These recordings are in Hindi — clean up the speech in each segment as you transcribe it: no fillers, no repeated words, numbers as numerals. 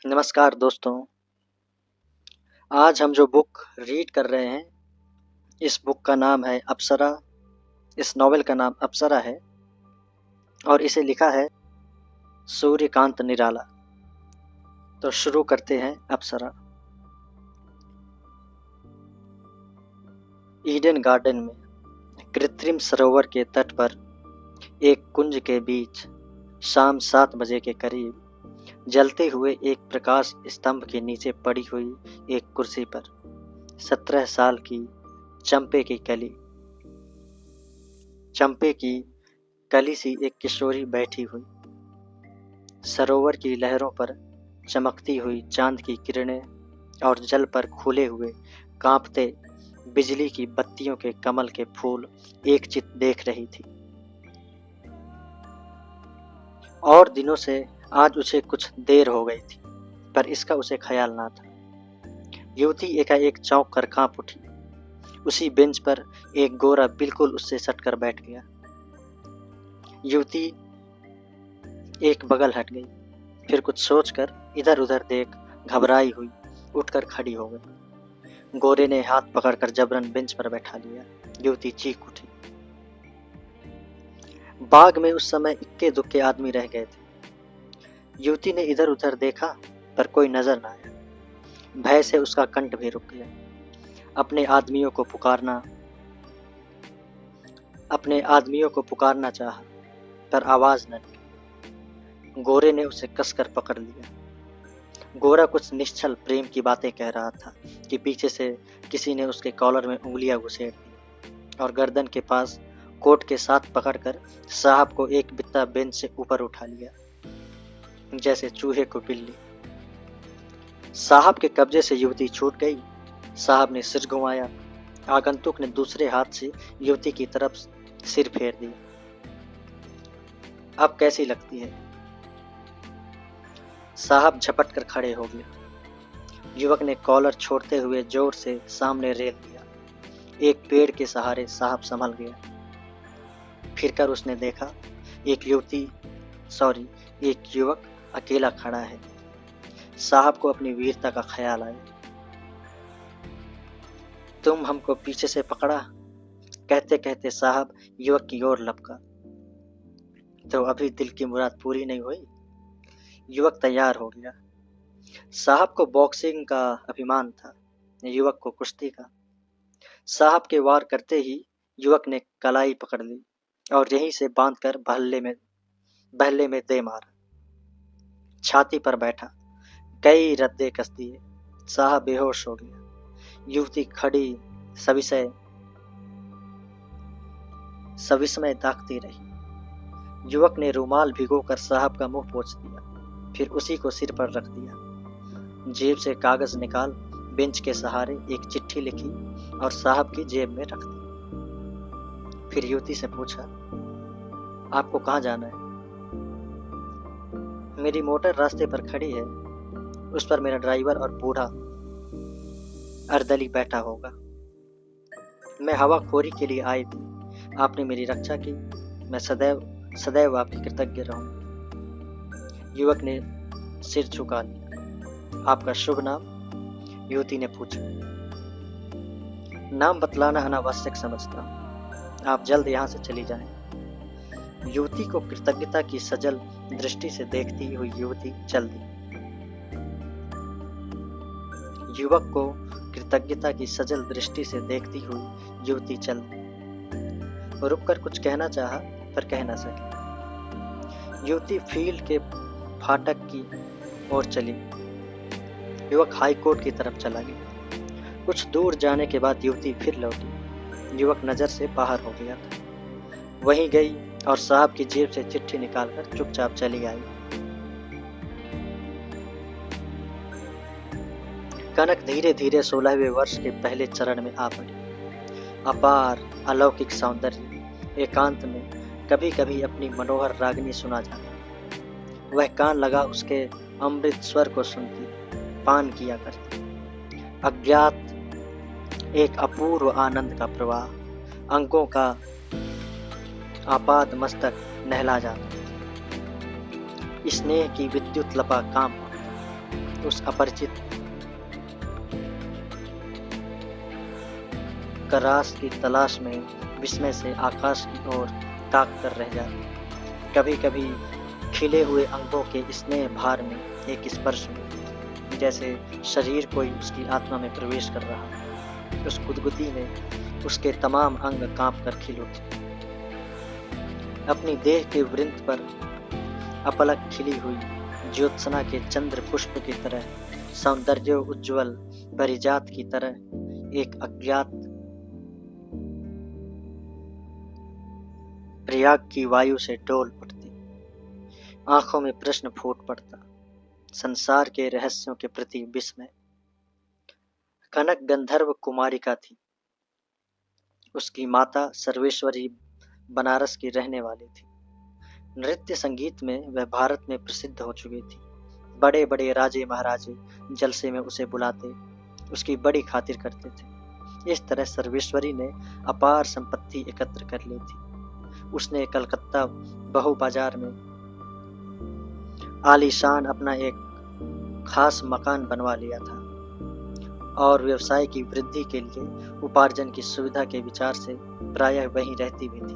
नमस्कार दोस्तों। आज हम जो बुक रीड कर रहे हैं, इस बुक का नाम है अप्सरा। इस नॉवेल का नाम अप्सरा है और इसे लिखा है सूर्यकांत निराला। तो शुरू करते हैं अप्सरा। ईडन गार्डन में कृत्रिम सरोवर के तट पर एक कुंज के बीच शाम 7 बजे के करीब जलते हुए एक प्रकाश स्तंभ के नीचे पड़ी हुई एक कुर्सी पर 17 साल की चंपे की कली सी एक किशोरी बैठी हुई। सरोवर की लहरों पर चमकती हुई चांद की किरणें और जल पर खुले हुए कांपते बिजली की बत्तियों के कमल के फूल एकचित देख रही थी। और दिनों से आज उसे कुछ देर हो गई थी, पर इसका उसे ख्याल ना था। युवती एकाएक चौंक कर कांप उठी। उसी बेंच पर एक गोरा बिल्कुल उससे सटकर बैठ गया। युवती एक बगल हट गई, फिर कुछ सोचकर इधर उधर देख घबराई हुई उठकर खड़ी हो गई। गोरे ने हाथ पकड़कर जबरन बेंच पर बैठा लिया। युवती चीख उठी। बाग में उस समय इक्के दुक्के आदमी रह गए थे। युवती ने इधर उधर देखा, पर कोई नजर न आया। भय से उसका कंठ भी रुक गया। अपने आदमियों को पुकारना चाहा, पर आवाज न निकली। गोरे ने उसे कसकर पकड़ लिया। गोरा कुछ निश्चल प्रेम की बातें कह रहा था कि पीछे से किसी ने उसके कॉलर में उंगलियां घुसेड़ दी और गर्दन के पास कोट के साथ पकड़कर साहब को एक बित्ता बेंच से ऊपर उठा लिया, जैसे चूहे को बिल्ली। साहब के कब्जे से युवती छूट गई। साहब ने सिर घुमाया। आगंतुक ने दूसरे हाथ से युवती की तरफ सिर फेर दिया। अब कैसी लगती है? साहब झपट कर खड़े हो गए। युवक ने कॉलर छोड़ते हुए जोर से सामने रेल दिया। एक पेड़ के सहारे साहब संभल गया। फिरकर उसने देखा एक युवक अकेला खड़ा है। साहब को अपनी वीरता का ख्याल आया। तुम हमको पीछे से पकड़ा, कहते कहते साहब युवक की ओर लपका। तो अभी दिल की मुराद पूरी नहीं हुई। युवक तैयार हो गया। साहब को बॉक्सिंग का अभिमान था, युवक को कुश्ती का। साहब के वार करते ही युवक ने कलाई पकड़ ली और यहीं से बांधकर बहले में दे मारा। छाती पर बैठा, कई रद्दे कस दिए। साहब बेहोश हो गया। युवती खड़ी सविस्मय ताकती रही। युवक ने रुमाल भिगोकर साहब का मुंह पोंछ दिया, फिर उसी को सिर पर रख दिया। जेब से कागज निकाल बेंच के सहारे एक चिट्ठी लिखी और साहब की जेब में रख दी। फिर युवती से पूछा, आपको कहाँ जाना है? मेरी मोटर रास्ते पर खड़ी है, उस पर मेरा ड्राइवर और बूढ़ा अर्दली बैठा होगा। मैं हवाखोरी के लिए आई थी, आपने मेरी रक्षा की, मैं सदैव आपकी कृतज्ञ रहूंगा। युवक ने सिर झुका लिया। आपका शुभ नाम? युवती ने पूछा। नाम बतलाना अनावश्यक समझता हूं, आप जल्द यहाँ से चली जाएं। युवती को कृतज्ञता की सजल दृष्टि से देखती हुई युवती चल दी। युवक को कृतज्ञता की सजल दृष्टि से देखती हुई युवती चल दी। रुककर कुछ कहना चाहा, पर कह न सकी। युवती फील्ड के फाटक की ओर चली। युवक हाई कोर्ट की तरफ चला गया। कुछ दूर जाने के बाद युवती फिर लौटी। युवक नजर से बाहर हो गया था। वहीं गई और साहब की जेब से चिट्ठी निकालकर चुपचाप चली आई। कनक धीरे धीरे 16वें वर्ष के पहले चरण में आ पड़ी। अपार अलौकिक सौंदर्य एकांत में कभी कभी अपनी मनोहर रागनी सुना जाता। वह कान लगा उसके अमृत स्वर को सुनती, पान किया करती। अज्ञात एक अपूर्व आनंद का प्रवाह अंगों का आपाद मस्तक नहला जाता। स्नेह की विद्युत लपा काम उस अपरिचित करास की तलाश में विस्मय से आकाश की ओर ताक कर रह जाती। कभी कभी खिले हुए अंगों के स्नेह भार में एक स्पर्श में, जैसे शरीर कोई उसकी आत्मा में प्रवेश कर रहा। उस गुदगुदी में उसके तमाम अंग कांप कर खिल उठे। अपनी देह के वृंत पर अपलक खिली हुई ज्योत्सना के चंद्र पुष्प की तरह, सौंदर्य उज्ज्वल परिजात की तरह एक अज्ञात प्रयाग की वायु से डोल उठती। आंखों में प्रश्न फूट पड़ता, संसार के रहस्यों के प्रति विस्मय। कनक गंधर्व कुमारिका थी। उसकी माता सर्वेश्वरी बनारस की रहने वाली थी। नृत्य संगीत में वह भारत में प्रसिद्ध हो चुकी थी। बड़े बड़े राजे महाराजे जलसे में उसे बुलाते, उसकी बड़ी खातिर करते थे। इस तरह सर्वेश्वरी ने अपार संपत्ति एकत्र कर ली थी। उसने कलकत्ता बहु बाजार में आलीशान अपना एक खास मकान बनवा लिया था और व्यवसाय की वृद्धि के लिए उपार्जन की सुविधा के विचार से प्रायः वहीं रहती भी थी।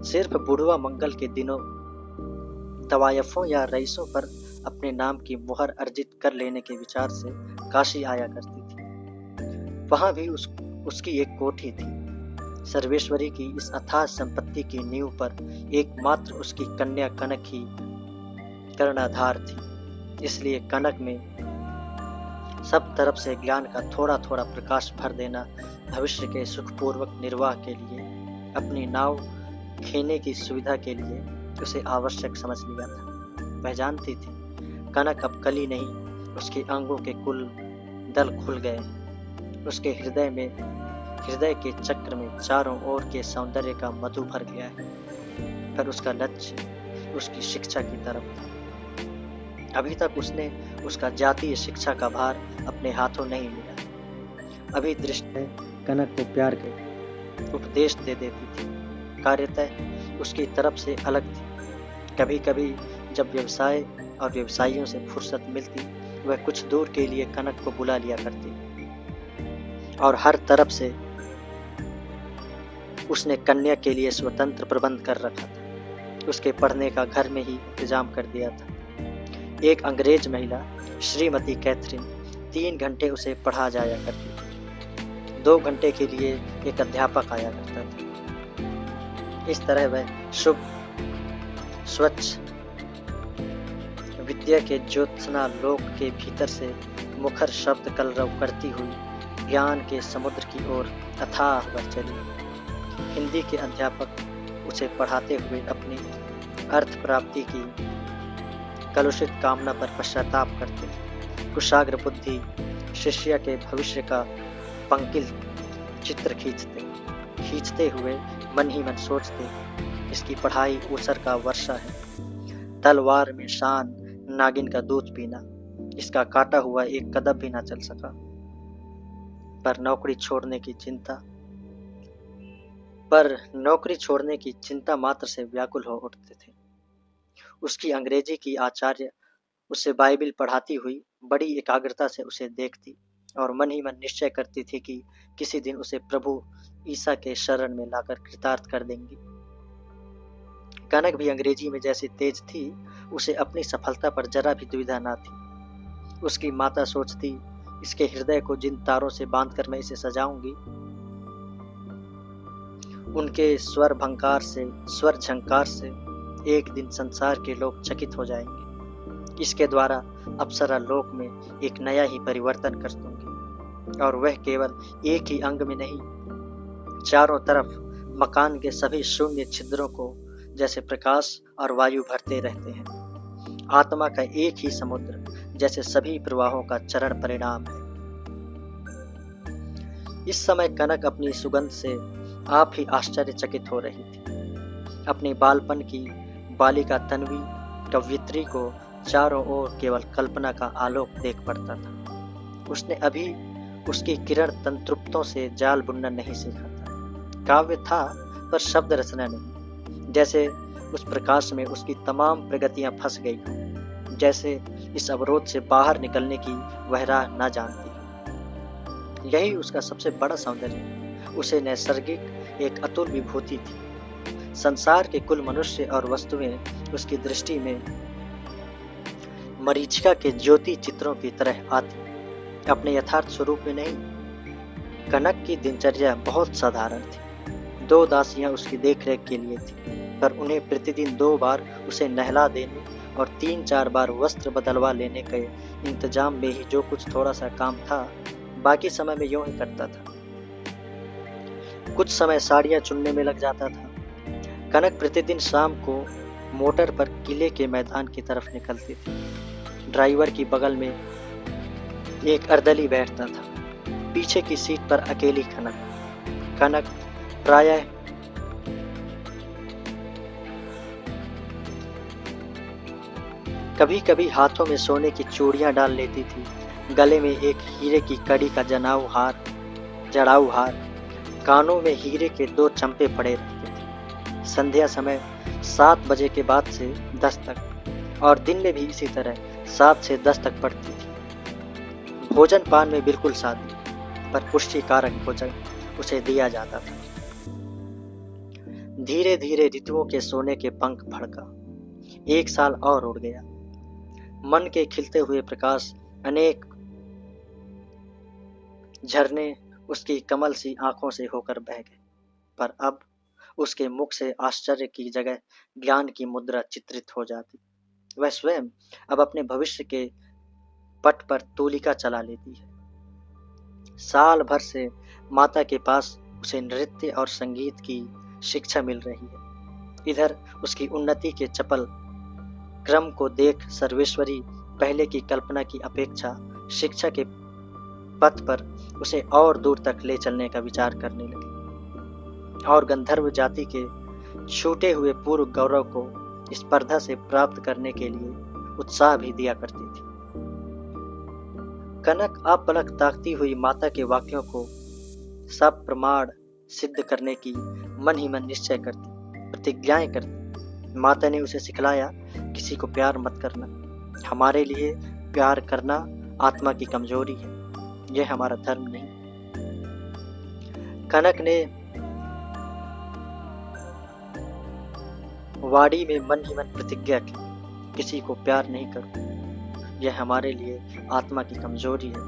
सिर्फ बुढ़वा मंगल के दिनों तवायफों या रईसों पर अपने नाम की मुहर अर्जित कर लेने के विचार से काशी आया करती थी। वहां भी उसकी एक कोठी थी। सर्वेश्वरी की इस अथाह संपत्ति की नींव पर एकमात्र उसकी कन्या कनक ही कर्णाधार थी। इसलिए कनक में सब तरफ से ज्ञान का थोड़ा थोड़ा प्रकाश भर देना भविष्य के सुखपूर्वक निर्वाह के लिए, अपनी नाव खेने की सुविधा के लिए उसे आवश्यक समझ लिया था। वह जानती थी कनक अब कली नहीं, उसके अंगों के कुल दल खुल गए। उसके हृदय के चक्र में चारों ओर के सौंदर्य का मधु भर गया है। पर उसका लक्ष्य उसकी शिक्षा की तरफ था। अभी तक उसने उसका जातीय शिक्षा का भार अपने हाथों नहीं लिया। अभी दृष्टि कनक को प्यार के उपदेश दे देती थी, कार्यतः उसकी तरफ से अलग थी। कभी कभी जब व्यवसाय और व्यवसायियों से फुर्सत मिलती, वह कुछ दूर के लिए कनक को बुला लिया करती और हर तरफ से उसने कन्या के लिए स्वतंत्र प्रबंध कर रखा था। उसके पढ़ने का घर में ही इंतजाम कर दिया था। एक अंग्रेज महिला श्रीमती कैथरीन 3 घंटे उसे पढ़ा जाया करती थी। 2 घंटे के लिए एक अध्यापक आया करता था। इस तरह वह शुभ स्वच्छ विद्या के ज्योत्सना लोक के भीतर से मुखर शब्द कलरव करती हुई ज्ञान के समुद्र की ओर अथाह बढ़ चली। हिंदी के अध्यापक उसे पढ़ाते हुए अपनी अर्थ प्राप्ति की कलुषित कामना पर पश्चाताप करते। कुशाग्र बुद्धि शिष्य के भविष्य का पंकिल चित्र खींचते हुए मन ही मन सोचते, इसकी पढ़ाई ऊसर का वर्षा है, तलवार में शान नागिन का दूध पीना, इसका काटा हुआ एक कदम भी ना चल सका। पर नौकरी छोड़ने की चिंता मात्र से व्याकुल हो उठते थे। उसकी अंग्रेजी की आचार्य उसे बाइबिल पढ़ाती हुई बड़ी एकाग्रता से उसे देखती और मन ही मन निश्चय करती थी कि किसी दिन उसे प्रभु ईसा के शरण में लाकर कृतार्थ कर देंगी। कनक भी अंग्रेजी में जैसी तेज थी, उसे अपनी सफलता पर जरा भी दुविधा न थी। उसकी माता सोचती, इसके हृदय को जिन तारों से बांधकर मैं इसे सजाऊंगी, उनके स्वर झंकार से एक दिन संसार के लोग चकित हो जाएंगे। इसके द्वारा अप्सरा लोक में एक नया ही परिवर्तन कर दूंगी और वह केवल एक ही अंग में नहीं, चारों तरफ मकान के सभी शून्य छिद्रों को जैसे प्रकाश और वायु भरते रहते हैं। आत्मा का एक ही समुद्र जैसे सभी प्रवाहों का चरण परिणाम है। इस समय कनक अपनी सुगंध से आप ही आश्चर्यचकित हो रही थी। अपने बालपन की बालिका तन्वी कवयित्री को चारों ओर केवल कल्पना का आलोक देख पड़ता था। उसने अभी उसकी किरण तंतुप्तों से जाल बुनना नहीं सीखा था। काव्य था पर शब्द रचना नहीं। जैसे उस प्रकाश में उसकी तमाम प्रगतियां फंस गई हों, जैसे इस अवरोध से बाहर निकलने की वह राह न जानती। यही उसका सबसे बड़ा सौंदर्य, उसे नैसर्गिक एक अतुल विभूति थी। संसार के कुल मनुष्य और वस्तुएं उसकी दृष्टि में मरीचिका के ज्योति चित्रों की तरह आती, अपने यथार्थ स्वरूप में नहीं। कनक की दिनचर्या बहुत साधारण थी। 2 दासियां उसकी देखरेख के लिए थी, पर उन्हें प्रतिदिन 2 बार उसे नहला देने और 3-4 बार वस्त्र बदलवा लेने के इंतजाम में ही जो कुछ थोड़ा सा काम था, बाकी समय में यूं ही करता था। कुछ समय साड़ियां चुनने में लग जाता था। कनक प्रतिदिन शाम को मोटर पर किले के मैदान की तरफ निकलती थी। ड्राइवर की बगल में एक अर्दली बैठता था, पीछे की सीट पर अकेली कनक प्रायः कभी कभी हाथों में सोने की चूड़ियां डाल लेती थी, गले में एक हीरे की कड़ी का जड़ाऊ हार, कानों में हीरे के 2 चंपे पड़े रहते थे। संध्या समय 7 बजे के बाद से 10 तक और दिन में भी इसी तरह 7 से 10 तक पड़ती थी। भोजन पान में बिल्कुल सादी, पर पुष्टिकारक भोजन उसे दिया जाता था। धीरे धीरे ऋतुओं के सोने के पंख फड़का। 1 साल और उड़ गया। मन के खिलते हुए प्रकाश अनेक झरने उसकी कमल सी आंखों से होकर बह गए, पर अब उसके मुख से आश्चर्य की जगह ज्ञान की मुद्रा चित्रित हो जाती। वह स्वयं अब अपने भविष्य के पट पर तूलिका चला लेती है। साल भर से माता के पास उसे नृत्य और संगीत की शिक्षा मिल रही है। इधर उसकी उन्नति के चपल क्रम को देख सर्वेश्वरी पहले की कल्पना की अपेक्षा शिक्षा के पथ पर उसे और दूर तक ले चलने का विचार करने लगी और गंधर्व जाति के छूटे हुए पूर्व गौरव को स्पर्धा से प्राप्त करने के लिए उत्साह भी दिया करती थी। कनक अपलक ताकती हुई माता के वाक्यों को सब प्रमाण सिद्ध करने की मन ही मन निश्चय करती, प्रतिज्ञाएं करती। माता ने उसे सिखलाया, किसी को प्यार मत करना। हमारे लिए प्यार करना आत्मा की कमजोरी है, यह हमारा धर्म नहीं। कनक ने वाड़ी में मन ही मन प्रतिज्ञा की, किसी को प्यार नहीं करूं, यह हमारे लिए आत्मा की कमजोरी है,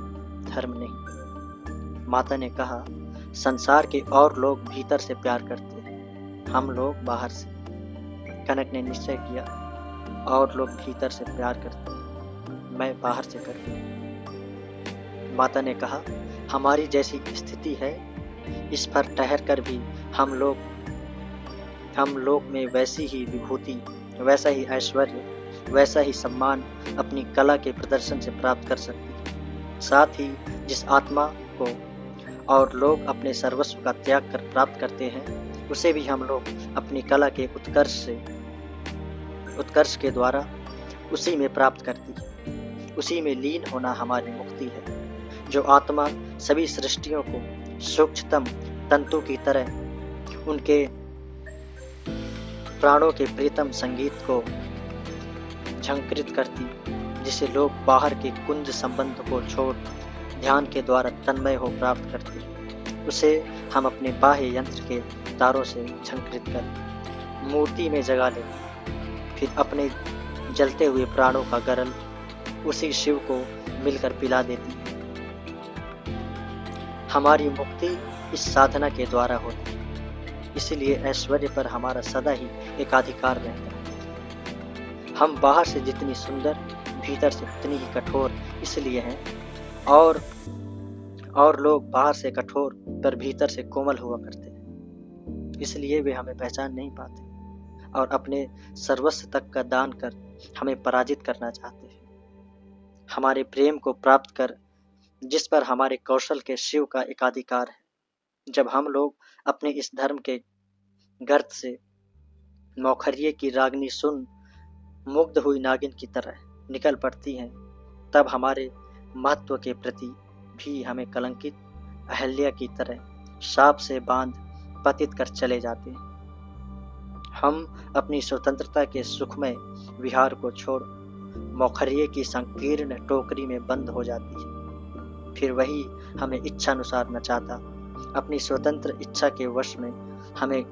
धर्म नहीं। माता ने कहा, संसार के और लोग भीतर से प्यार करते हैं, हम लोग बाहर से। कनक ने निश्चय किया, और लोग भीतर से प्यार करते हैं, मैं बाहर से करती हूँ। माता ने कहा, हमारी जैसी स्थिति है, इस पर ठहर कर भी हम लोग में वैसी ही विभूति, वैसा ही ऐश्वर्य, वैसा ही सम्मान अपनी कला के प्रदर्शन से प्राप्त कर सकती है। साथ ही जिस आत्मा को और लोग अपने सर्वस्व का त्याग कर प्राप्त करते हैं, उसे भी हम लोग अपनी कला के उत्कर्ष के द्वारा उसी में प्राप्त करती है। उसी में लीन होना हमारी मुक्ति है। जो आत्मा सभी सृष्टियों को सूक्ष्मतम तंतु की तरह उनके प्राणों के प्रीतम संगीत को झंकृत करती, जिसे लोग बाहर के कुंज संबंध को छोड़ ध्यान के द्वारा तन्मय हो प्राप्त करते, उसे हम अपने बाह्य यंत्र के तारों से झंकृत कर मूर्ति में जगा लेते, फिर अपने जलते हुए प्राणों का गरल उसी शिव को मिलकर पिला देती है। हमारी मुक्ति इस साधना के द्वारा होती है, इसलिए ऐश्वर्य पर हमारा सदा ही एकाधिकार रहता है। हम बाहर से जितनी सुंदर, भीतर से उतनी ही कठोर इसलिए हैं, और लोग बाहर से कठोर पर भीतर से कोमल हुआ करते हैं, इसलिए वे हमें पहचान नहीं पाते और अपने सर्वस्व तक का दान कर हमें पराजित करना चाहते हैं। हमारे प्रेम को प्राप्त कर, जिस पर हमारे कौशल के शिव का एकाधिकार है। जब हम लोग अपने इस धर्म के गर्त से नौखरिये की रागनी सुन मुग्ध हुई नागिन की तरह निकल पड़ती हैं, तब हमारे महत्व के प्रति भी हमें कलंकित अहल्या की तरह शाप से बांध पतित कर चले जाते हैं। हम अपनी स्वतंत्रता के सुखमय विहार को छोड़ मौखरिये की संकीर्ण टोकरी में बंद हो जाती है। फिर वही हमें इच्छानुसार नचाता, अपनी स्वतंत्र इच्छा के वश में हमें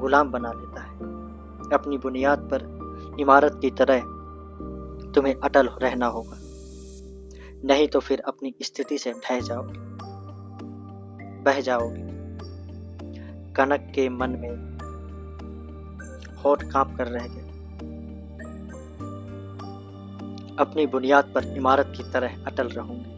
गुलाम बना लेता है। अपनी बुनियाद पर इमारत की तरह तुम्हें अटल रहना होगा, नहीं तो फिर अपनी स्थिति से ढह जाओगे, बह जाओगे। कनक के मन में होठ कांप कर रह गए। अपनी बुनियाद पर इमारत की तरह अटल रहूंगी।